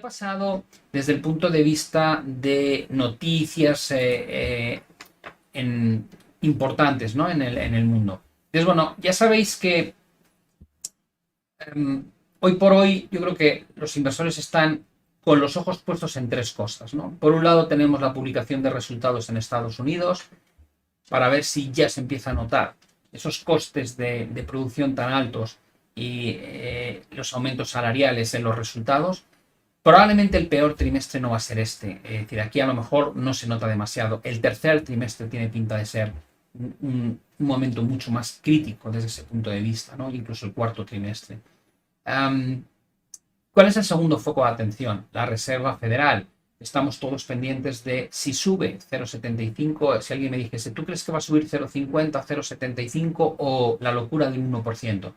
pasado desde el punto de vista de noticias importantes, ¿no? en el mundo. Entonces, bueno, ya sabéis que hoy por hoy yo creo que los inversores están con los ojos puestos en tres cosas, ¿no? Por un lado tenemos la publicación de resultados en Estados Unidos para ver si ya se empieza a notar esos costes de producción tan altos y los aumentos salariales en los resultados. Probablemente el peor trimestre no va a ser este. Es decir, aquí a lo mejor no se nota demasiado. El tercer trimestre tiene pinta de ser un momento mucho más crítico desde ese punto de vista, ¿no? Incluso el cuarto trimestre. ¿Cuál es el segundo foco de atención? La Reserva Federal. Estamos todos pendientes de si sube 0,75. Si alguien me dijese, ¿tú crees que va a subir 0,50, 0,75 o la locura del 1%?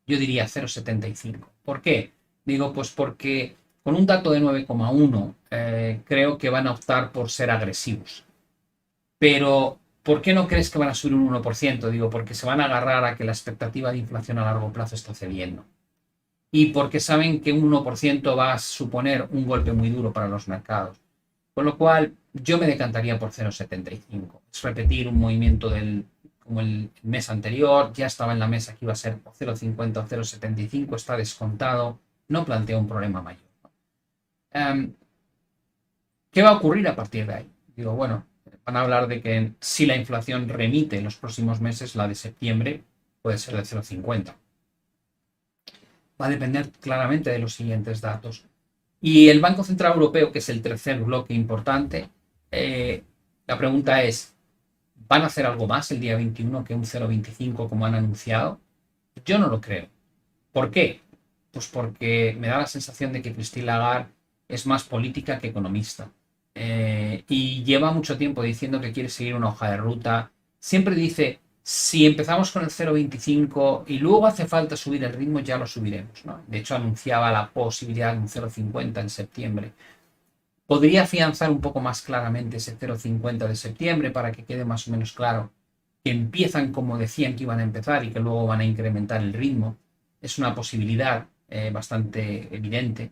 Yo diría 0,75. ¿Por qué? Digo, pues porque con un dato de 9,1 creo que van a optar por ser agresivos. Pero, ¿por qué no crees que van a subir un 1%? Digo, porque se van a agarrar a que la expectativa de inflación a largo plazo está cediendo. Y porque saben que un 1% va a suponer un golpe muy duro para los mercados. Con lo cual, yo me decantaría por 0,75. Es repetir un movimiento como el mes anterior. Ya estaba en la mesa que iba a ser 0,50 o 0,75. Está descontado. No plantea un problema mayor. ¿Qué va a ocurrir a partir de ahí? Digo, bueno, van a hablar de que si la inflación remite en los próximos meses, la de septiembre puede ser de 0,50. Va a depender claramente de los siguientes datos. Y el Banco Central Europeo, que es el tercer bloque importante, la pregunta es, ¿van a hacer algo más el día 21 que un 0,25 como han anunciado? Yo no lo creo. ¿Por qué? Pues porque me da la sensación de que Christine Lagarde es más política que economista. Y lleva mucho tiempo diciendo que quiere seguir una hoja de ruta. Siempre dice, si empezamos con el 0,25 y luego hace falta subir el ritmo, ya lo subiremos, ¿no? De hecho, anunciaba la posibilidad de un 0,50 en septiembre. Podría afianzar un poco más claramente ese 0,50 de septiembre para que quede más o menos claro que empiezan como decían que iban a empezar y que luego van a incrementar el ritmo. Es una posibilidad bastante evidente.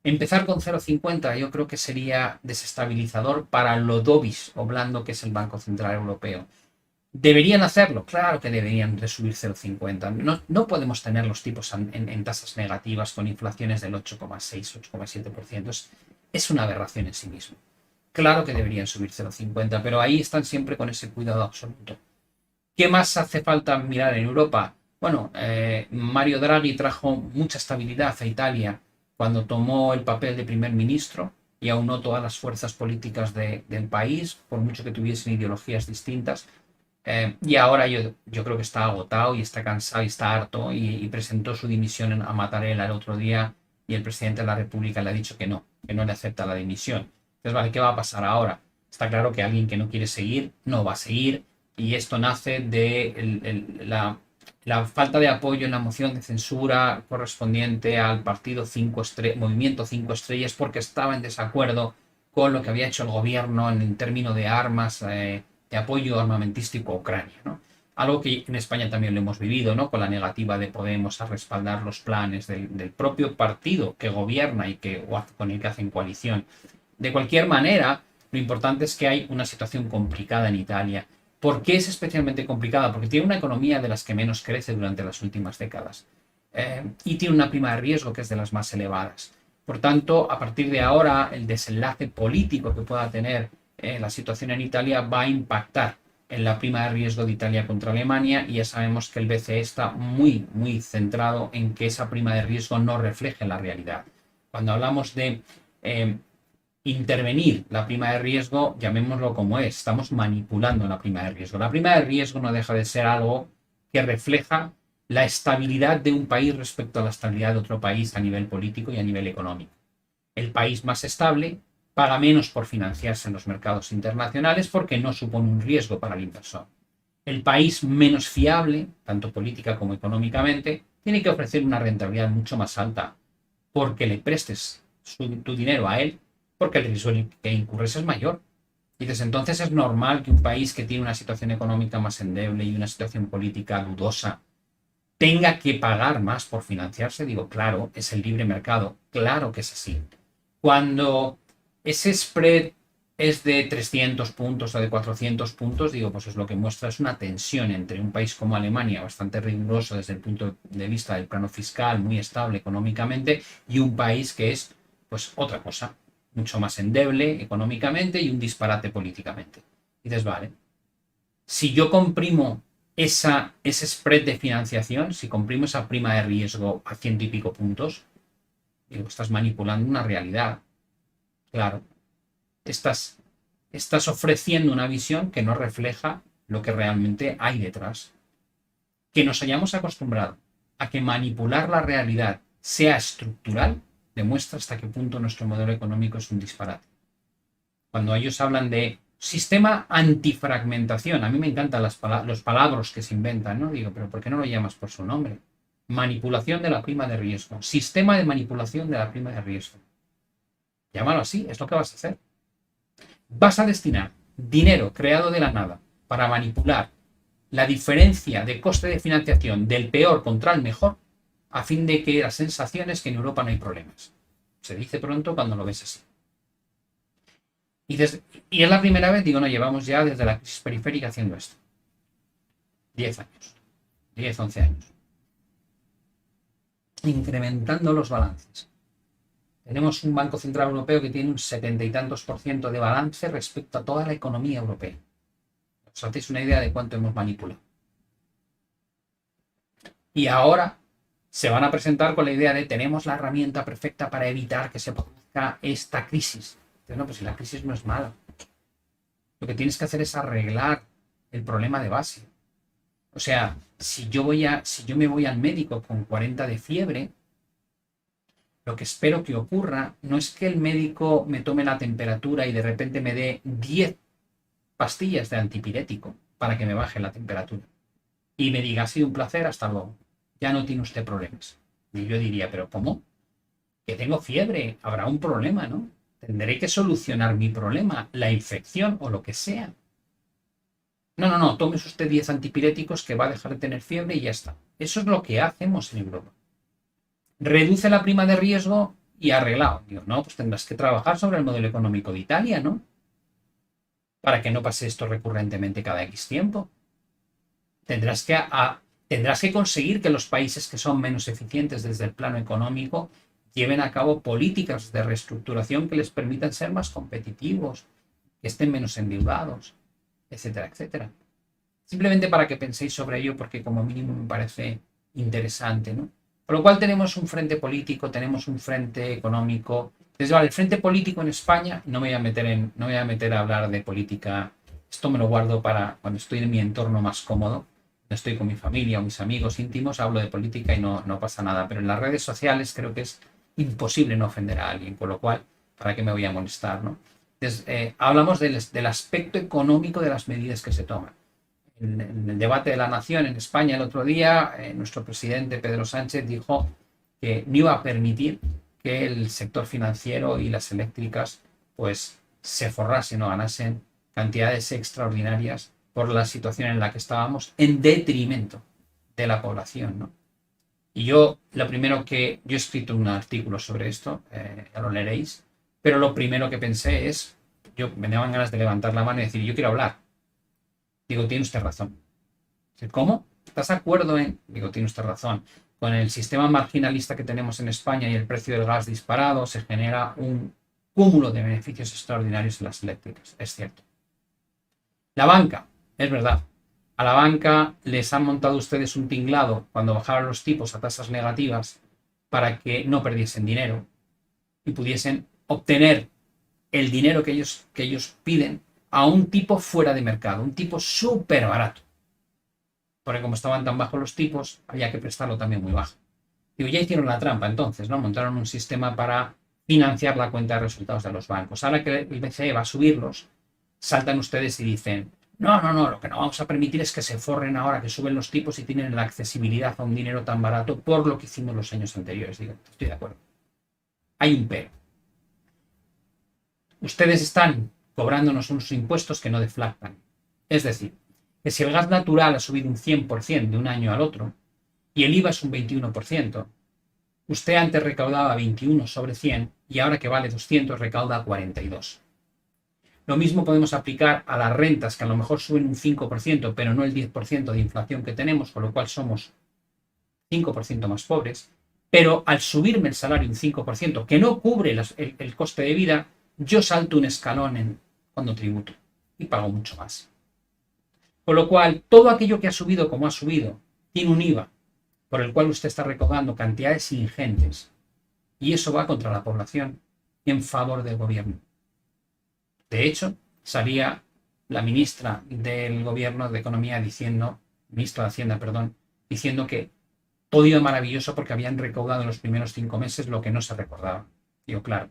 Empezar con 0,50 yo creo que sería desestabilizador para lo dovish o blando que es el Banco Central Europeo. ¿Deberían hacerlo? Claro que deberían de subir 0,50. No podemos tener los tipos en tasas negativas con inflaciones del 8,6, 8,7%. Es una aberración en sí mismo. Claro que deberían subir 0,50, pero ahí están siempre con ese cuidado absoluto. ¿Qué más hace falta mirar en Europa? Bueno, Mario Draghi trajo mucha estabilidad a Italia cuando tomó el papel de primer ministro y aunó todas las fuerzas políticas del país, por mucho que tuviesen ideologías distintas. Y ahora yo creo que está agotado y está cansado y está harto y presentó su dimisión a Mattarella el otro día y el presidente de la República le ha dicho que no le acepta la dimisión. Entonces, vale, ¿qué va a pasar ahora? Está claro que alguien que no quiere seguir no va a seguir y esto nace de la falta de apoyo en la moción de censura correspondiente al partido Movimiento 5 Estrellas porque estaba en desacuerdo con lo que había hecho el gobierno en términos de armas, de apoyo armamentístico a Ucrania, ¿no? Algo que en España también lo hemos vivido, ¿no? Con la negativa de Podemos a respaldar los planes del propio partido que gobierna y con el que hacen coalición. De cualquier manera, lo importante es que hay una situación complicada en Italia. ¿Por qué es especialmente complicada? Porque tiene una economía de las que menos crece durante las últimas décadas. Y tiene una prima de riesgo que es de las más elevadas. Por tanto, a partir de ahora, el desenlace político que pueda tener la situación en Italia va a impactar en la prima de riesgo de Italia contra Alemania y ya sabemos que el BCE está muy, muy centrado en que esa prima de riesgo no refleje la realidad. Cuando hablamos de intervenir la prima de riesgo, llamémoslo como es, estamos manipulando la prima de riesgo. La prima de riesgo no deja de ser algo que refleja la estabilidad de un país respecto a la estabilidad de otro país a nivel político y a nivel económico. El país más estable paga menos por financiarse en los mercados internacionales porque no supone un riesgo para el inversor. El país menos fiable, tanto política como económicamente, tiene que ofrecer una rentabilidad mucho más alta porque le prestes tu dinero a él, porque el riesgo que incurres es mayor. Y desde entonces es normal que un país que tiene una situación económica más endeble y una situación política dudosa tenga que pagar más por financiarse, digo, claro, es el libre mercado, claro que es así. Cuando ese spread es de 300 puntos o de 400 puntos, digo, pues es lo que muestra es una tensión entre un país como Alemania, bastante riguroso desde el punto de vista del plano fiscal, muy estable económicamente, y un país que es, pues, otra cosa, mucho más endeble económicamente y un disparate políticamente. Y dices, vale, si yo comprimo ese spread de financiación, si comprimo esa prima de riesgo a ciento y pico puntos, digo, estás manipulando una realidad. Claro, estás, estás ofreciendo una visión que no refleja lo que realmente hay detrás. Que nos hayamos acostumbrado a que manipular la realidad sea estructural, demuestra hasta qué punto nuestro modelo económico es un disparate. Cuando ellos hablan de sistema antifragmentación, a mí me encantan los palabras que se inventan, ¿no? Digo, pero ¿por qué no lo llamas por su nombre? Manipulación de la prima de riesgo. Sistema de manipulación de la prima de riesgo. Llámalo así, es lo que vas a hacer. Vas a destinar dinero creado de la nada para manipular la diferencia de coste de financiación del peor contra el mejor, a fin de que la sensación es que en Europa no hay problemas. Se dice pronto cuando lo ves así. Y es la primera vez, digo, no, llevamos ya desde la crisis periférica haciendo esto. 10 años. 10, 11 años. Incrementando los balances. Tenemos un Banco Central Europeo que tiene un 70 y tantos % de balance respecto a toda la economía europea. ¿Os hacéis una idea de cuánto hemos manipulado? Y ahora se van a presentar con la idea de tenemos la herramienta perfecta para evitar que se produzca esta crisis. Pero no, pues si la crisis no es mala. Lo que tienes que hacer es arreglar el problema de base. O sea, si yo me voy al médico con 40 de fiebre, lo que espero que ocurra no es que el médico me tome la temperatura y de repente me dé 10 pastillas de antipirético para que me baje la temperatura. Y me diga, ha sido un placer, hasta luego. Ya no tiene usted problemas. Y yo diría, ¿pero cómo? Que tengo fiebre, habrá un problema, ¿no? Tendré que solucionar mi problema, la infección o lo que sea. No, tomes usted 10 antipiréticos que va a dejar de tener fiebre y ya está. Eso es lo que hacemos en Europa. Reduce la prima de riesgo y arreglado. Digo, no, pues tendrás que trabajar sobre el modelo económico de Italia, ¿no? Para que no pase esto recurrentemente cada X tiempo. Tendrás que conseguir que los países que son menos eficientes desde el plano económico lleven a cabo políticas de reestructuración que les permitan ser más competitivos, que estén menos endeudados, etcétera, etcétera. Simplemente para que penséis sobre ello, porque como mínimo me parece interesante, ¿no? Por lo cual tenemos un frente político, tenemos un frente económico. Entonces, vale, el frente político en España, no me voy a meter a hablar de política, esto me lo guardo para cuando estoy en mi entorno más cómodo, no estoy con mi familia o mis amigos íntimos, hablo de política y no pasa nada, pero en las redes sociales creo que es imposible no ofender a alguien, con lo cual, ¿para qué me voy a molestar, no? Entonces, hablamos del aspecto económico de las medidas que se toman. En el debate de la Nación en España el otro día, nuestro presidente Pedro Sánchez dijo que no iba a permitir que el sector financiero y las eléctricas pues se forrasen o ganasen cantidades extraordinarias por la situación en la que estábamos en detrimento de la población, ¿no? Y yo he escrito un artículo sobre esto, ya lo leeréis, pero lo primero que pensé me daban ganas de levantar la mano y decir, yo quiero hablar. Digo, tiene usted razón. ¿Cómo? ¿Estás de acuerdo en? Digo, tiene usted razón. Con el sistema marginalista que tenemos en España y el precio del gas disparado, se genera un cúmulo de beneficios extraordinarios en las eléctricas. Es cierto. La banca, es verdad. A la banca les han montado ustedes un tinglado cuando bajaron los tipos a tasas negativas para que no perdiesen dinero y pudiesen obtener el dinero que ellos piden a un tipo fuera de mercado, un tipo súper barato. Porque como estaban tan bajos los tipos, había que prestarlo también muy bajo. Digo, ya hicieron la trampa entonces, ¿no? Montaron un sistema para financiar la cuenta de resultados de los bancos. Ahora que el BCE va a subirlos, saltan ustedes y dicen, no, lo que no vamos a permitir es que se forren ahora que suben los tipos y tienen la accesibilidad a un dinero tan barato por lo que hicimos los años anteriores. Digo, estoy de acuerdo. Hay un pero. Ustedes están cobrándonos unos impuestos que no deflactan. Es decir, que si el gas natural ha subido un 100% de un año al otro, y el IVA es un 21%. Usted antes recaudaba 21 sobre 100 y ahora que vale 200 recauda 42. Lo mismo podemos aplicar a las rentas, que a lo mejor suben un 5%, pero no el 10% de inflación que tenemos, con lo cual somos 5% más pobres. Pero al subirme el salario un 5%, que no cubre el coste de vida, yo salto un escalón cuando tributo y pago mucho más. Con lo cual, todo aquello que ha subido como ha subido, tiene un IVA por el cual usted está recaudando cantidades ingentes. Y eso va contra la población en favor del gobierno. De hecho, salía la ministra del gobierno de Economía ministra de Hacienda, perdón, diciendo que todo iba maravilloso porque habían recaudado en los primeros 5 meses lo que no se recordaba. Digo, claro,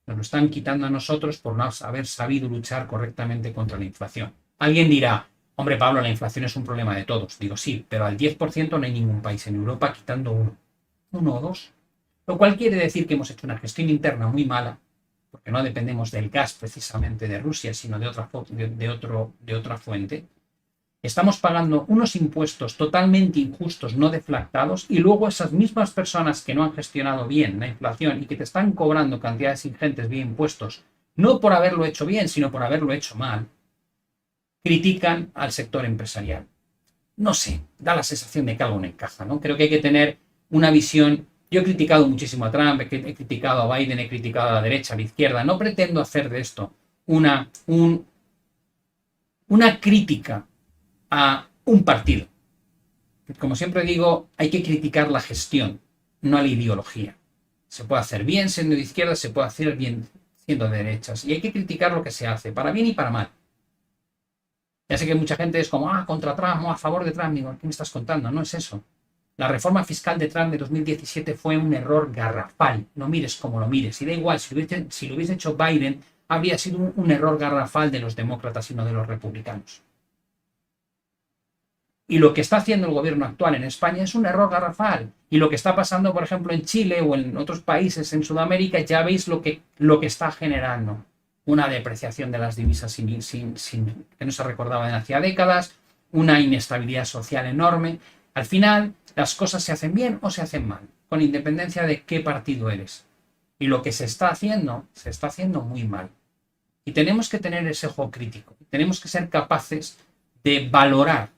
nos lo están quitando a nosotros por no haber sabido luchar correctamente contra la inflación. Alguien dirá, hombre Pablo, la inflación es un problema de todos. Digo, sí, pero al 10% no hay ningún país en Europa quitando uno o dos. Lo cual quiere decir que hemos hecho una gestión interna muy mala, porque no dependemos del gas precisamente de Rusia, sino de otra fuente. Estamos pagando unos impuestos totalmente injustos, no deflactados, y luego esas mismas personas que no han gestionado bien la inflación y que te están cobrando cantidades ingentes de impuestos, no por haberlo hecho bien, sino por haberlo hecho mal, critican al sector empresarial. No sé, da la sensación de que algo no encaja, ¿no? Creo que hay que tener una visión. Yo he criticado muchísimo a Trump, he criticado a Biden, he criticado a la derecha, a la izquierda. No pretendo hacer de esto una crítica a un partido. Como siempre digo, hay que criticar la gestión, no a la ideología. Se puede hacer bien siendo de izquierda, se puede hacer bien siendo de derechas. Y hay que criticar lo que se hace, para bien y para mal. Ya sé que mucha gente es como, contra Trump o a favor de Trump. Digo, ¿qué me estás contando? No es eso. La reforma fiscal de Trump de 2017 fue un error garrafal. No mires como lo mires. Y da igual, si lo hubiese hecho Biden, habría sido un error garrafal de los demócratas y no de los republicanos. Y lo que está haciendo el gobierno actual en España es un error garrafal. Y lo que está pasando, por ejemplo, en Chile o en otros países en Sudamérica, ya veis lo que está generando. Una depreciación de las divisas que no se recordaba de hacía décadas, una inestabilidad social enorme. Al final, las cosas se hacen bien o se hacen mal, con independencia de qué partido eres. Y lo que se está haciendo muy mal. Y tenemos que tener ese ojo crítico. Tenemos que ser capaces de valorar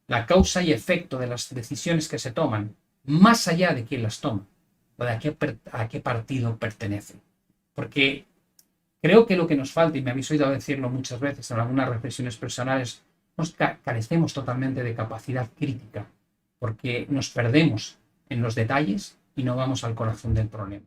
la causa y efecto de las decisiones que se toman, más allá de quién las toma, o de a qué partido pertenece. Porque creo que lo que nos falta, y me habéis oído decirlo muchas veces en algunas reflexiones personales, nos carecemos totalmente de capacidad crítica, porque nos perdemos en los detalles y no vamos al corazón del problema.